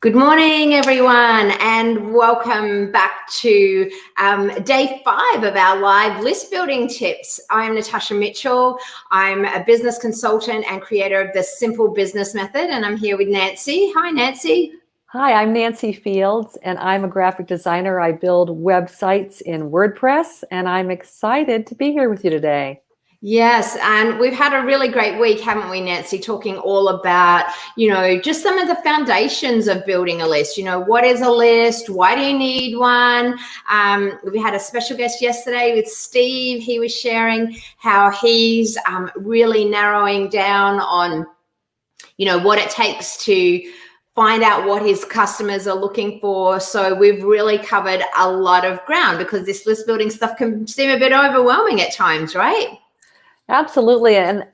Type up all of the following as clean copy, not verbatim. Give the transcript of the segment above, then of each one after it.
Good morning, everyone, and welcome back to day 5 of our live list building tips. I'm Natasha Mitchell. I'm a business consultant and creator of the Simple Business Method, and I'm here with Nancy. Hi, Nancy. Hi, I'm Nancy Fields, and I'm a graphic designer. I build websites in WordPress, and I'm excited to be here with you today. Yes, and we've had a really great week, haven't we, Nancy, talking all about, just some of the foundations of building a list. What is a list? Why do you need one? We had a special guest yesterday with Steve. He was sharing how he's really narrowing down on, what it takes to find out what his customers are looking for. So we've really covered a lot of ground because this list building stuff can seem a bit overwhelming at times, right? Absolutely. And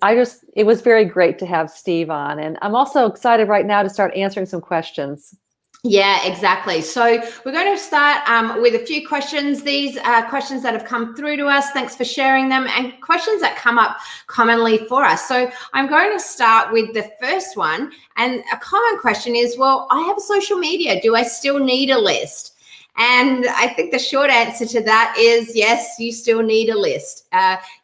it was very great to have Steve on. And I'm also excited right now to start answering some questions. Yeah, exactly. So we're going to start with a few questions. These are questions that have come through to us. Thanks for sharing them, and questions that come up commonly for us. So I'm going to start with the first one. And a common question is, well, I have social media. Do I still need a list? And I think the short answer to that is yes, you still need a list.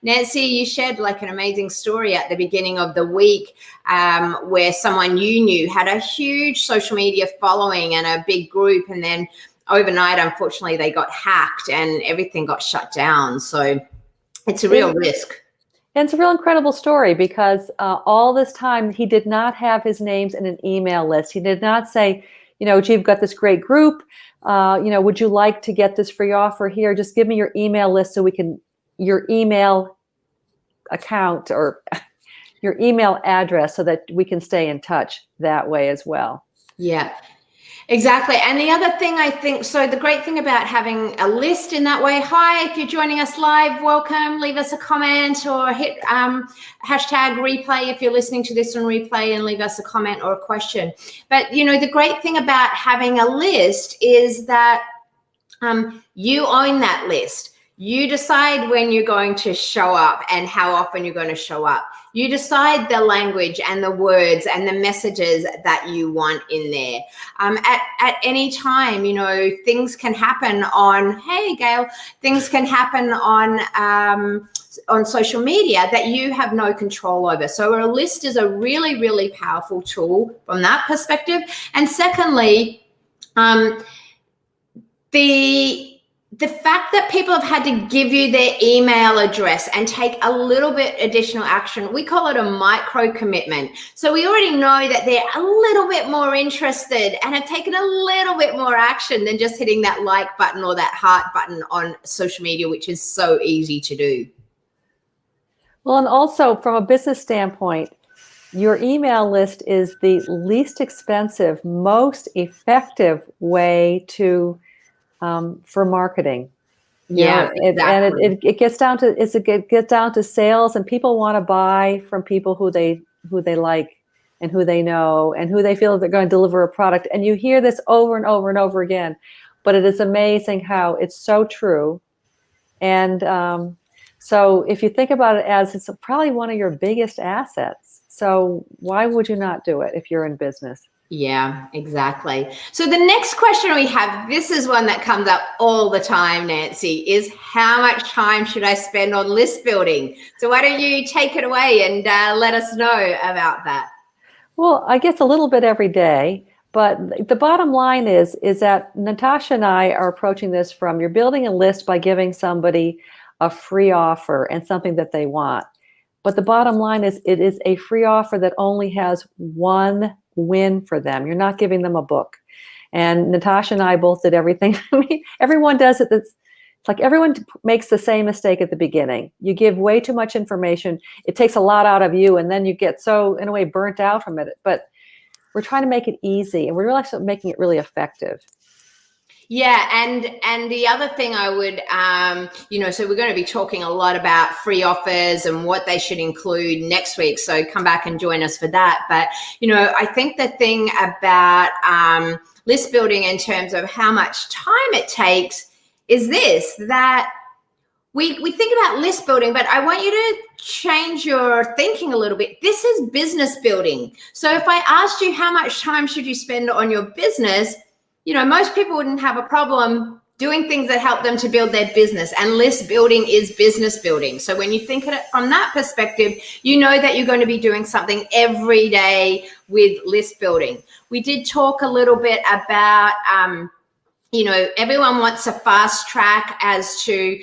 Nancy, you shared like an amazing story at the beginning of the week where someone you knew had a huge social media following and a big group. And then overnight, unfortunately, they got hacked and everything got shut down. So it's a real risk. And it's a real incredible story because all this time he did not have his names in an email list. He did not say, gee, you've got this great group. Would you like to get this free offer here? Just give me your email list so we can, your email account or your email address so that we can stay in touch that way as well. Yeah, exactly. And the other thing I think, so the great thing about having a list in that way, hi, if you're joining us live, welcome, leave us a comment or hit hashtag replay if you're listening to this on replay and leave us a comment or a question. But, the great thing about having a list is that you own that list. You decide when you're going to show up and how often you're going to show up. You decide the language and the words and the messages that you want in there. At any time, things can happen on, hey, Gail, things can happen on social media that you have no control over. So a list is a really, really powerful tool from that perspective. And secondly, the fact that people have had to give you their email address and take a little bit additional action, we call it a micro commitment. So we already know that they're a little bit more interested and have taken a little bit more action than just hitting that like button or that heart button on social media, which is so easy to do. Well, and also from a business standpoint, your email list is the least expensive, most effective way to for marketing. Yeah, exactly. And it gets down to sales, and people want to buy from people who they like and who they know and who they feel they're going to deliver a product. And you hear this over and over and over again, but it is amazing how it's so true. And so if you think about it as it's probably one of your biggest assets, so why would you not do it if you're in business? Yeah, exactly. So the next question we have, this is one that comes up all the time, Nancy, is how much time should I spend on list building? So why don't you take it away and let us know about that? Well, I guess a little bit every day, but the bottom line is that Natasha and I are approaching this from you're building a list by giving somebody a free offer and something that they want. But the bottom line is it is a free offer that only has one win for them. You're not giving them a book. And Natasha and I both did everything. I mean, everyone does it. It's like everyone makes the same mistake at the beginning. You give way too much information. It takes a lot out of you, and then you get so, in a way, burnt out from it. But we're trying to make it easy, and we're actually making it really effective. Yeah, and the other thing I would, so we're going to be talking a lot about free offers and what they should include next week. So come back and join us for that. But, I think the thing about list building in terms of how much time it takes is this, that we think about list building, but I want you to change your thinking a little bit. This is business building. So if I asked you how much time should you spend on your business, most people wouldn't have a problem doing things that help them to build their business, and list building is business building. So when you think of it from that perspective, you know that you're going to be doing something every day with list building. We did talk a little bit about, everyone wants a fast track as to,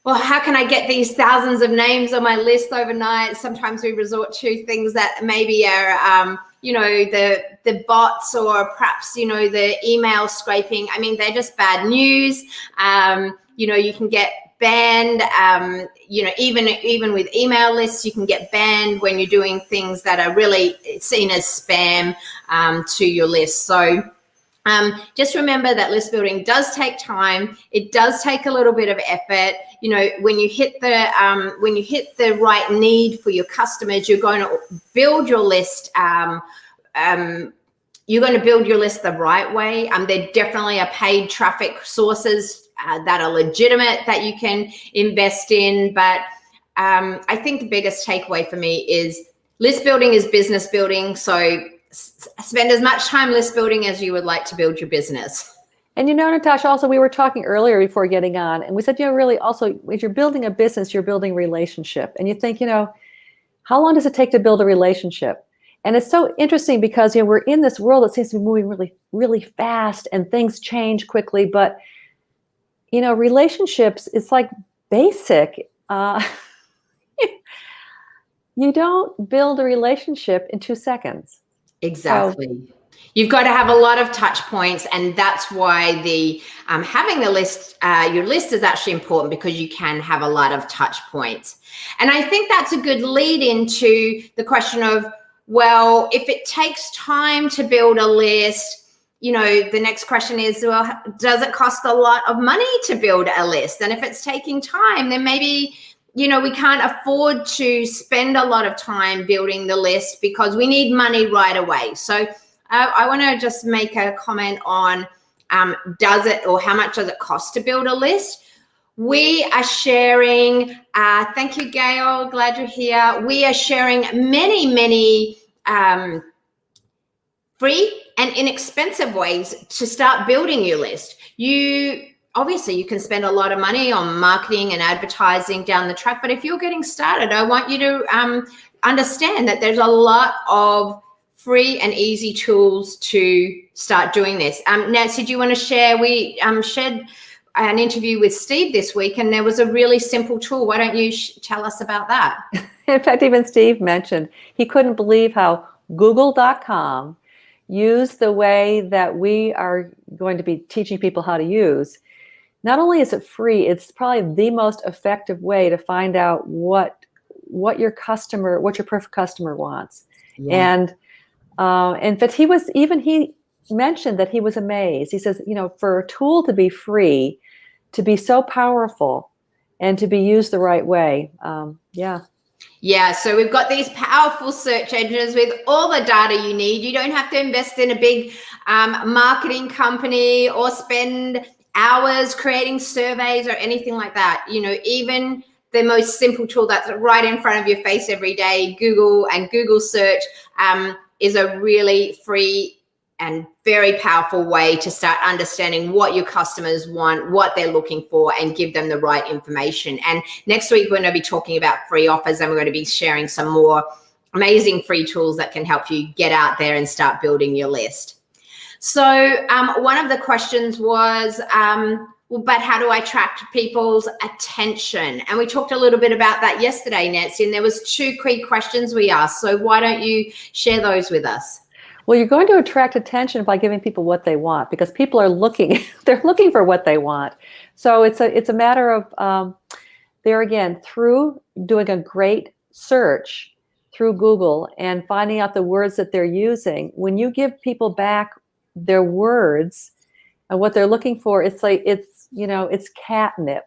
well, how can I get these thousands of names on my list overnight? Sometimes we resort to things that maybe are, the bots, or perhaps, the email scraping. I mean, they're just bad news. You can get banned, even with email lists, you can get banned when you're doing things that are really seen as spam to your list. So just remember that list building does take time. It does take a little bit of effort. When you hit the right need for your customers, you're going to build your list. You're going to build your list the right way. There definitely are paid traffic sources that are legitimate that you can invest in. But I think the biggest takeaway for me is list building is business building. So spend as much time list building as you would like to build your business. And Natasha, also, we were talking earlier before getting on, and we said, really also, as you're building a business, you're building relationship. And you think, how long does it take to build a relationship? And it's so interesting because, we're in this world that seems to be moving really, really fast, and things change quickly. But, relationships, it's like basic. You don't build a relationship in 2 seconds. Exactly. So, you've got to have a lot of touch points, and that's why the having the list, your list is actually important, because you can have a lot of touch points. And I think that's a good lead into the question of, well, if it takes time to build a list, the next question is, well, does it cost a lot of money to build a list? And if it's taking time, then maybe we can't afford to spend a lot of time building the list, because we need money right away. So I want to just make a comment on how much does it cost to build a list? We are sharing, thank you, Gail, glad you're here. We are sharing many, many free and inexpensive ways to start building your list. Obviously, you can spend a lot of money on marketing and advertising down the track, but if you're getting started, I want you to understand that there's a lot of free and easy tools to start doing this. Nancy, do you want to share? We shared an interview with Steve this week, and there was a really simple tool. Why don't you tell us about that? In fact, even Steve mentioned he couldn't believe how Google.com used the way that we are going to be teaching people how to use. Not only is it free, it's probably the most effective way to find out what your perfect customer wants. Yeah. And but he mentioned that he was amazed. He says, for a tool to be free, to be so powerful, and to be used the right way. Yeah, so we've got these powerful search engines with all the data you need. You don't have to invest in a big marketing company or spend hours creating surveys or anything like that. Even the most simple tool that's right in front of your face every day, Google and Google search, is a really free and very powerful way to start understanding what your customers want, what they're looking for, and give them the right information. And next week, we're going to be talking about free offers, and we're going to be sharing some more amazing free tools that can help you get out there and start building your list. So one of the questions was, but how do I attract people's attention? And we talked a little bit about that yesterday, Nancy, and there was 2 key questions we asked. So why don't you share those with us? Well, you're going to attract attention by giving people what they want, because people are looking, they're looking for what they want. So it's a matter of, there again, through doing a great search through Google and finding out the words that they're using. When you give people back their words and what they're looking for, it's like, it's catnip.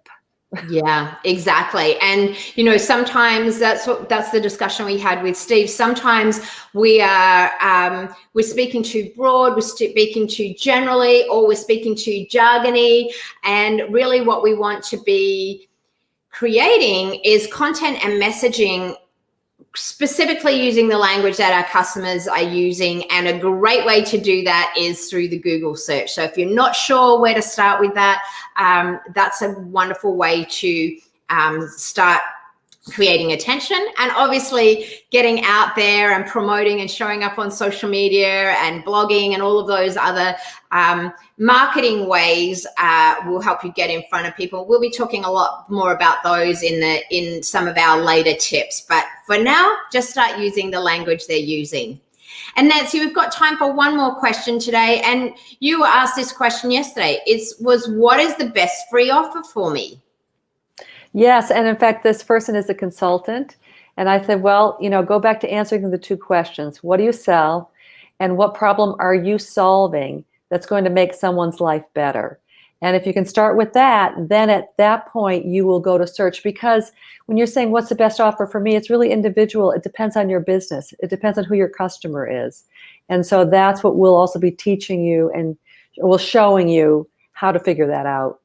Yeah, exactly. And, sometimes that's the discussion we had with Steve. Sometimes we're speaking too broad, we're speaking too generally, or we're speaking too jargony. And really what we want to be creating is content and messaging, specifically using the language that our customers are using. And a great way to do that is through the Google search. So if you're not sure where to start with that, that's a wonderful way to start creating attention, and obviously getting out there and promoting and showing up on social media and blogging and all of those other marketing ways will help you get in front of people. We'll be talking a lot more about those in some of our later tips, but for now, just start using the language they're using. And Nancy, we've got time for one more question today, and you were asked this question yesterday. What is the best free offer for me? Yes, and in fact, this person is a consultant, and I said, well, go back to answering the two questions. What do you sell, and what problem are you solving that's going to make someone's life better? And if you can start with that, then at that point, you will go to search, because when you're saying what's the best offer for me, it's really individual. It depends on your business. It depends on who your customer is. And so that's what we'll also be teaching you, and we'll showing you how to figure that out.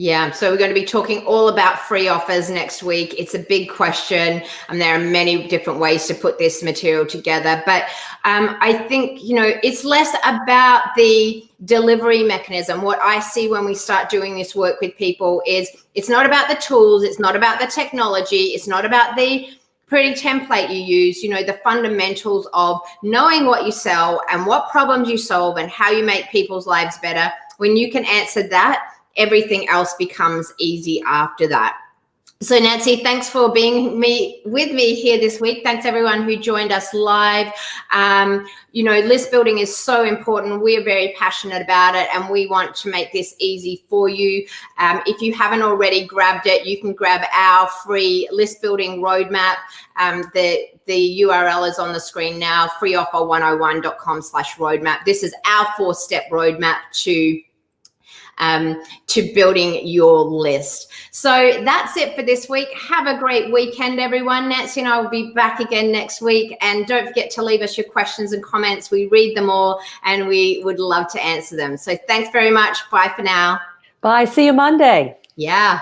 Yeah, so we're going to be talking all about free offers next week. It's a big question, and there are many different ways to put this material together. But I think, it's less about the delivery mechanism. What I see when we start doing this work with people is it's not about the tools, it's not about the technology, it's not about the pretty template you use, the fundamentals of knowing what you sell and what problems you solve and how you make people's lives better. When you can answer that, everything else becomes easy after that. So Nancy, thanks for being with me here this week. Thanks everyone who joined us live. List building is so important. We are very passionate about it, and we want to make this easy for you. If you haven't already grabbed it, you can grab our free list building roadmap. The URL is on the screen now, freeoffer101.com/roadmap. This is our 4-step roadmap to building your list. So that's it for this week. Have a great weekend, everyone. Nancy and I will be back again next week. And don't forget to leave us your questions and comments. We read them all, and we would love to answer them. So thanks very much. Bye for now. Bye. See you Monday. Yeah.